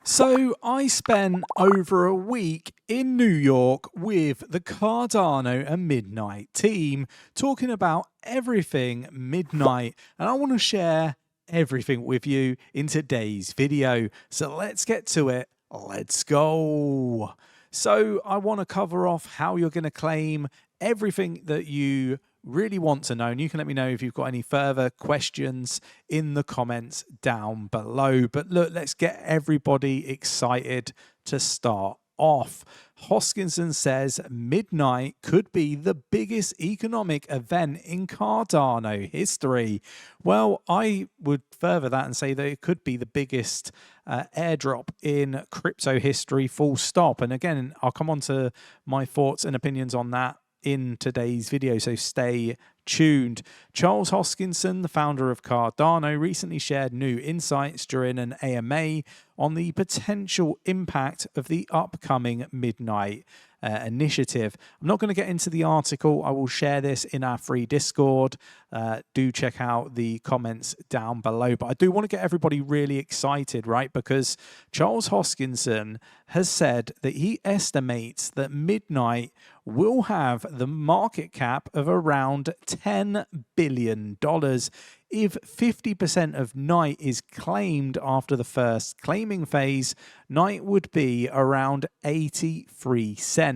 So I spent over a week in New York with the Cardano and Midnight team talking about everything Midnight, and I want to share everything with you in today's video. So let's get to it. Let's go. So I want to cover off how you're going to claim everything that you really want to know, and you can let me know if you've got any further questions in the comments down below. But look, let's get everybody excited to start off. Hoskinson says Midnight could be the biggest economic event in Cardano history. Well, I would further that and say that it could be the biggest airdrop in crypto history, full stop. And again, I'll come on to my thoughts and opinions on that in today's video, so stay tuned. Charles Hoskinson, the founder of Cardano, recently shared new insights during an AMA on the potential impact of the upcoming Midnight initiative. I'm not going to get into the article. I will share this in our free Discord. Do check out the comments down below. But I do want to get everybody really excited, right? Because Charles Hoskinson has said that he estimates that Midnight will have the market cap of around $10 billion. If 50% of Night is claimed after the first claiming phase, Night would be around 83 cents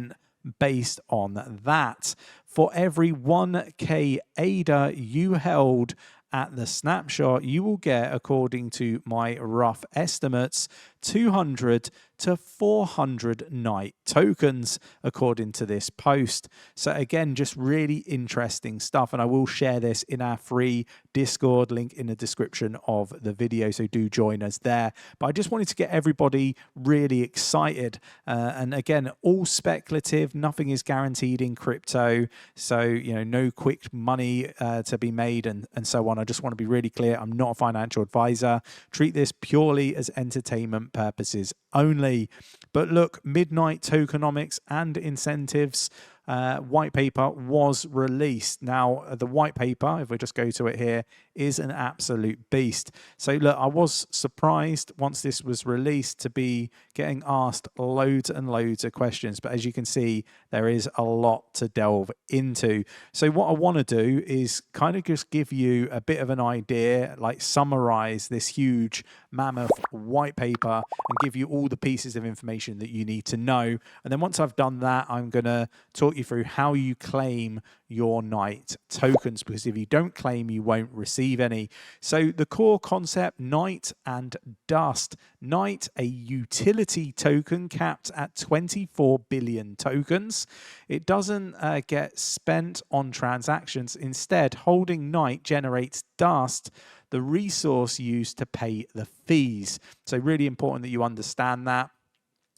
based on that. For every 1k ADA you held at the snapshot, you will get, according to my rough estimates, 200 to 400 Night tokens, according to this post. So again, just really interesting stuff, and I will share this in our free Discord, link in the description of the video, so do join us there. But I just wanted to get everybody really excited, and again, all speculative, nothing is guaranteed in crypto, so no quick money to be made and so on. I just want to be really clear, I'm not a financial advisor. Treat this purely as entertainment purposes only. But look, Midnight tokenomics and incentives white paper was released. Now, the white paper, if we just go to it here, is an absolute beast. So look, I was surprised once this was released to be getting asked loads and loads of questions. But as you can see, there is a lot to delve into. So what I want to do is kind of just give you a bit of an idea, like summarize this huge mammoth white paper and give you all the pieces of information that you need to know. And then once I've done that, I'm going to talk you through how you claim your Night tokens, because if you don't claim, you won't receive any. So the core concept, Night and Dust. Night, a utility token capped at 24 billion tokens. It doesn't get spent on transactions. Instead, holding Night generates dust, the resource used to pay the fees. So really important that you understand that.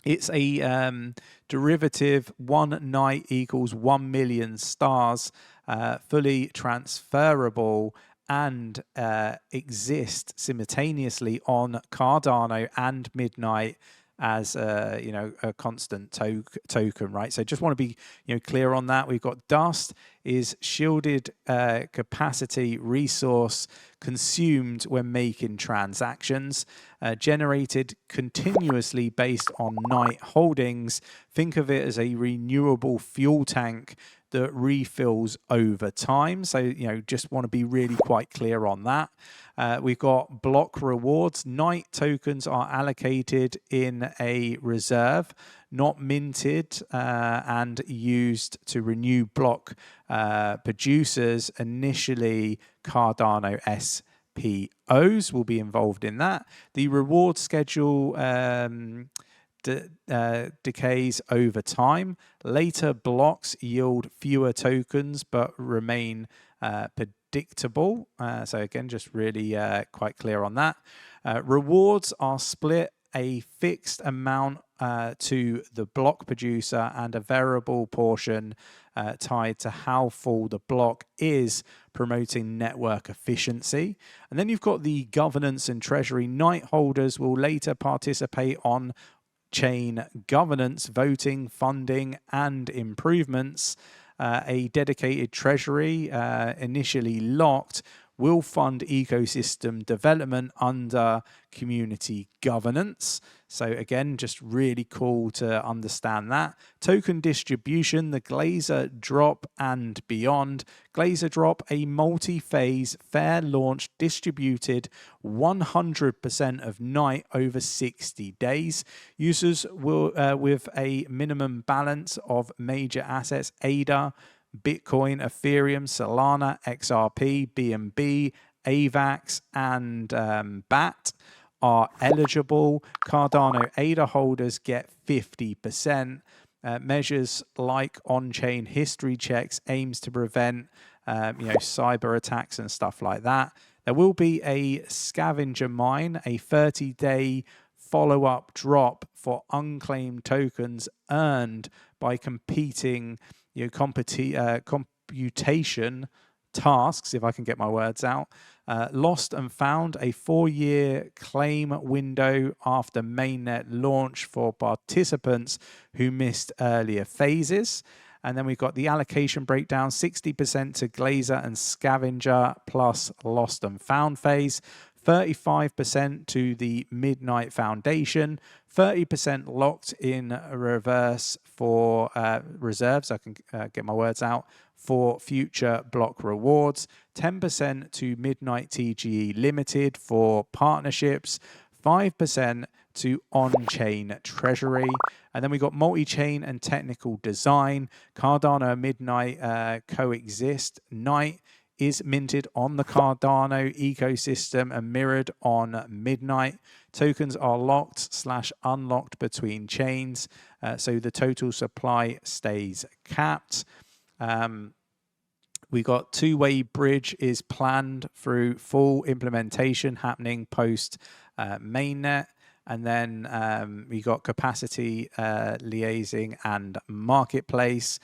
It's a derivative, 1 Night equals 1 million stars, fully transferable, and exist simultaneously on Cardano and Midnight as a constant token, right? So just want to be clear on that. We've got Dust is shielded capacity resource consumed when making transactions, generated continuously based on Night holdings. Think of it as a renewable fuel tank that refills over time. So, just want to be really quite clear on that. We've got block rewards. Night tokens are allocated in a reserve, not minted and used to renew block producers. Initially, Cardano SPOs will be involved in that. The reward schedule decays over time. Later blocks yield fewer tokens but remain predictable. So again, just really quite clear on that. Rewards are split a fixed amount to the block producer and a variable portion tied to how full the block is, promoting network efficiency. And then you've got the governance and treasury. Night holders will later participate on chain governance, voting, funding, and improvements. A dedicated treasury, initially locked, will fund ecosystem development under community governance. So again, just really cool to understand that. Token distribution, the Glacier Drop and beyond. Glacier Drop, a multi-phase, fair launch, distributed 100% of night over 60 days. Users will, with a minimum balance of major assets, ADA, Bitcoin, Ethereum, Solana, XRP, BNB, AVAX, and BAT, are eligible. Cardano ADA holders get 50%. Measures like on-chain history checks aims to prevent cyber attacks and stuff like that. There will be a scavenger mine, a 30-day follow-up drop for unclaimed tokens earned by competing computation tasks, if I can get my words out. Lost and found, a 4-year claim window after mainnet launch for participants who missed earlier phases. And then we've got the allocation breakdown, 60% to Glacier and Scavenger plus lost and found phase, 35% to the Midnight Foundation, 30% locked in reverse for reserves, I can get my words out, for future block rewards, 10% to Midnight TGE Limited for partnerships, 5% to on-chain treasury. And then we got multi-chain and technical design. Cardano and Midnight coexist. Night is minted on the Cardano ecosystem and mirrored on Midnight. Tokens are locked/unlocked between chains, so the total supply stays capped. We got two-way bridge is planned through full implementation happening post mainnet. And then we got capacity liaising and marketplace.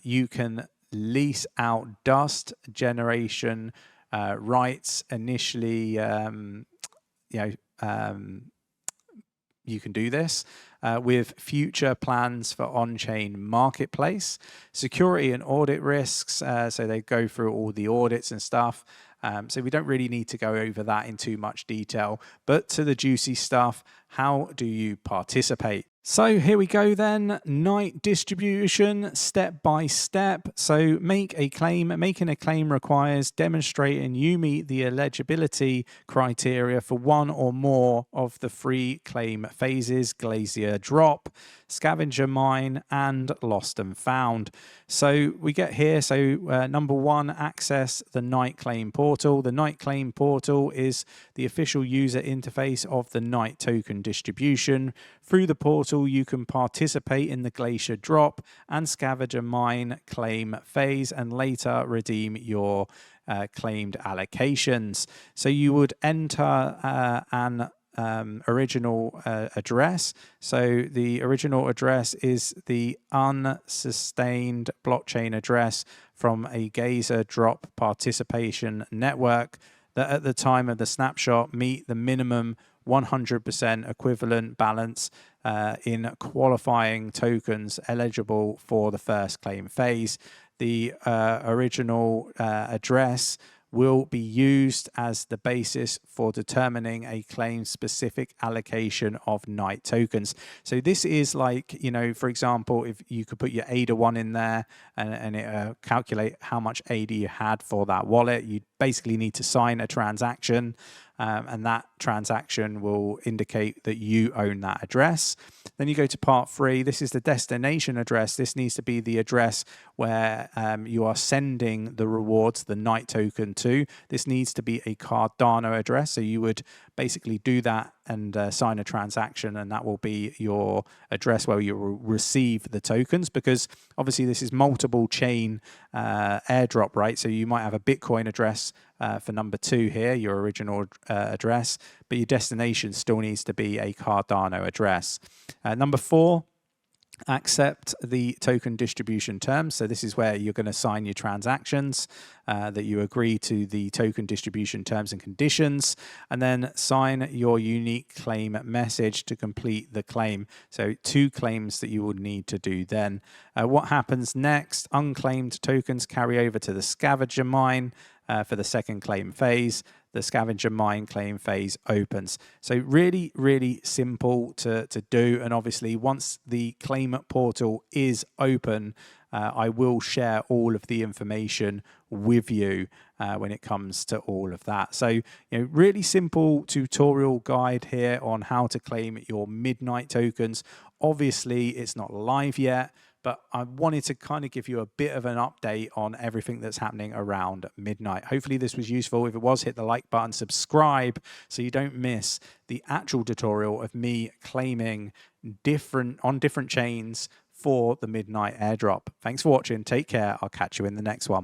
You can lease out dust generation rights initially. You can do this with future plans for on-chain marketplace, security and audit risks. So they go through all the audits and stuff. So we don't really need to go over that in too much detail, but to the juicy stuff, how do you participate? So here we go then, night distribution, step by step. So making a claim requires demonstrating you meet the eligibility criteria for one or more of the 3 claim phases, Glacier Drop, Scavenger Mine, and Lost and Found. So we get here, number 1, access the Night Claim portal. The Night Claim portal is the official user interface of the Night token distribution. Through the portal, you can participate in the Glacier Drop and Scavenger Mine claim phase and later redeem your claimed allocations. So you would enter an original address. So the original address is the unsustained blockchain address from a Glacier Drop participation network that at the time of the snapshot meet the minimum 100% equivalent balance in qualifying tokens eligible for the first claim phase. The original address will be used as the basis for determining a claim-specific allocation of Night tokens. So this is like, for example, if you could put your ADA 1 in there and it calculate how much ADA you had for that wallet, you basically need to sign a transaction, and that transaction will indicate that you own that address. Then you go to part 3. This is the destination address. This needs to be the address where you are sending the rewards, the Night token to. This needs to be a Cardano address. So you would basically do that and sign a transaction, and that will be your address where you will receive the tokens, because obviously this is multiple chain airdrop, right? So you might have a Bitcoin address for number 2 here, your original address, but your destination still needs to be a Cardano address. Number 4, accept the token distribution terms. So this is where you're going to sign your transactions, that you agree to the token distribution terms and conditions, and then sign your unique claim message to complete the claim. So 2 claims that you will need to do then. What happens next? Unclaimed tokens carry over to the Scavenger Mine. for the second claim phase. The scavenger mine claim phase opens. So really, really simple to do. And obviously, once the claim portal is open, I will share all of the information with you when it comes to all of that. So, really simple tutorial guide here on how to claim your Midnight tokens. Obviously, it's not live yet, but I wanted to kind of give you a bit of an update on everything that's happening around Midnight. Hopefully this was useful. If it was, hit the like button, subscribe so you don't miss the actual tutorial of me claiming on different chains for the Midnight airdrop. Thanks for watching. Take care. I'll catch you in the next one.